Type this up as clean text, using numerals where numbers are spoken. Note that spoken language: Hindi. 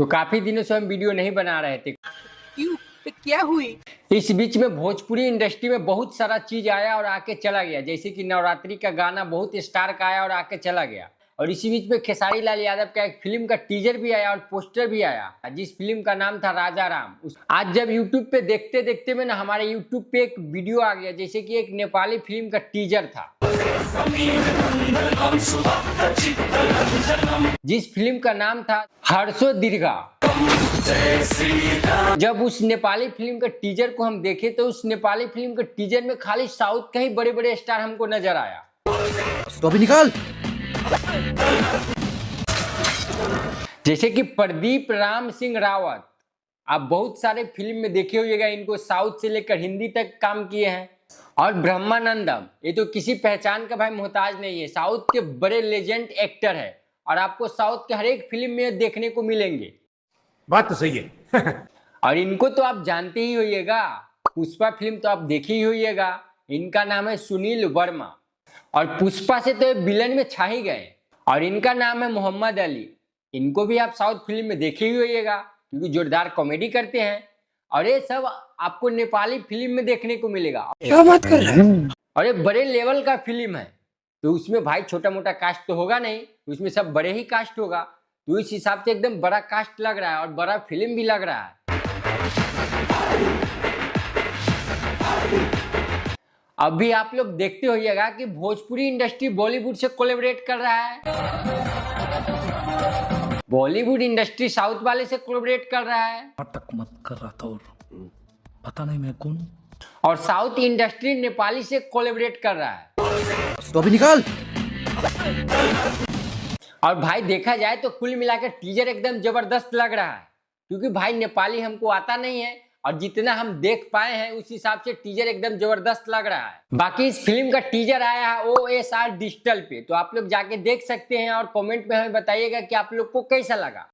तो काफी दिनों से हम वीडियो नहीं बना रहे थे। क्यों? तो क्या हुई? इस बीच में भोजपुरी इंडस्ट्री में बहुत सारा चीज आया और आके चला गया, जैसे कि नवरात्रि का गाना बहुत स्टार का आया और आके चला गया। और इसी बीच में खेसारी लाल यादव का एक फिल्म का टीजर भी आया और पोस्टर भी आया, जिस फिल्म का नाम था राजा राम। आज जब यूट्यूब पे देखते देखते में ना हमारे यूट्यूब पे एक वीडियो आ गया, जैसे कि एक नेपाली फिल्म का टीजर था, जिस फिल्म का नाम था हर्षो दीर्घा। जब उस नेपाली फिल्म का टीजर को हम देखे तो उस नेपाली फिल्म के टीजर में खाली साउथ के ही बड़े बड़े स्टार हमको नजर आया। तो अभी निकाल। जैसे कि प्रदीप राम सिंह रावत, आप बहुत सारे फिल्म में देखे होइएगा, इनको साउथ से लेकर हिंदी तक काम किए हैं। और ब्रह्मानंदम, ये तो किसी पहचान का भाई मोहताज नहीं है, साउथ के बड़े लेजेंड एक्टर है और आपको साउथ के हर एक फिल्म में देखने को मिलेंगे। बात तो सही है। और इनको तो आप जानते ही होइएगा, पुष्पा फिल्म तो आप देखे ही होइएगा। इनका नाम है सुनील वर्मा और पुष्पा से तो विलन में छा ही गए। और इनका नाम है मोहम्मद अली, इनको भी आप साउथ फिल्म में देखे ही होइएगा क्योंकि जोरदार कॉमेडी करते हैं। और ये सब आपको नेपाली फिल्म में देखने को मिलेगा। क्या बात कर रहे हैं? और ये बड़े लेवल का फिल्म है तो उसमें भाई छोटा मोटा कास्ट तो होगा नहीं, उसमें सब बड़े ही कास्ट होगा। तो इस हिसाब से एकदम बड़ा कास्ट लग रहा है और बड़ा फिल्म भी लग रहा है। अभी आप लोग देखते होइएगा कि भोजपुरी इंडस्ट्री बॉलीवुड से कोलैबोरेट कर रहा है, बॉलीवुड इंडस्ट्री साउथ वाले से कोलैबोरेट कर रहा है, तक मत कर रहा था और पता नहीं मैं कौन। और साउथ इंडस्ट्री नेपाली से कोलैबोरेट कर रहा है। तो अभी निकाल। और भाई देखा जाए तो कुल मिलाकर टीजर एकदम जबरदस्त लग रहा है, क्योंकि भाई नेपाली हमको आता नहीं है और जितना हम देख पाए हैं उस हिसाब से टीजर एकदम जबरदस्त लग रहा है। बाकी इस फिल्म का टीजर आया है OSR डिजिटल पे, तो आप लोग जाके देख सकते हैं और कमेंट में हमें बताइएगा कि आप लोग को कैसा लगा।